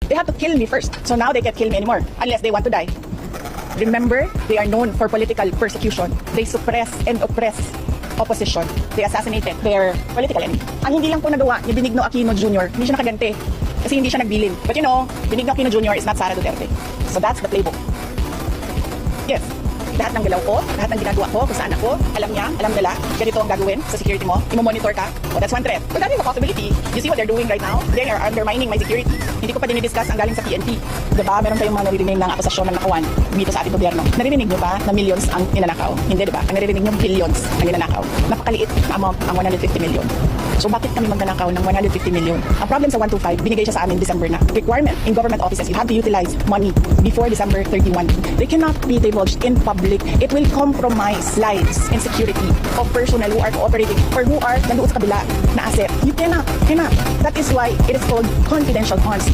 They had to kill me first. So now they can't kill me anymore unless they want to die. Remember, they are known for political persecution. They suppress and oppress opposition. They assassinated their political enemy. Ang hindi lang po nagawa ni Benigno Aquino Jr., hindi siya nakaganti kasi hindi siya nagbilin. But you know, Benigno Aquino Jr. is not Sara Duterte. So that's the playbook. Yes. Lahat ng galaw ko, lahat ng ginagawa ko, kung saan ako, alam niya, alam nila, ganito ang gagawin sa security mo, imo-monitor ka, well, that's one threat. But that is a possibility. You see what they're doing right now? They are undermining my security. Hindi ko pa dinidiscuss ang galing sa PNP. Diba? Meron kayong mga naririnig ng akusasyon ng nakawan dito sa ating gobyerno. Naririnig nyo ba na millions ang ninanakaw? Hindi, diba? Ang naririnig nyo billions ang ninanakaw. Napakaliit na amount ang 150 million. So bakit kami magnanakaw ng 150 million? Ang problem sa 125, binigay siya sa amin December na. Requirement in government offices, you have to utilize money before December 31. They cannot be divulged in public. It will compromise lives and security of personnel who are cooperating or who are nandoon sa kabila na asset. You cannot. That is why it is called confidential funds.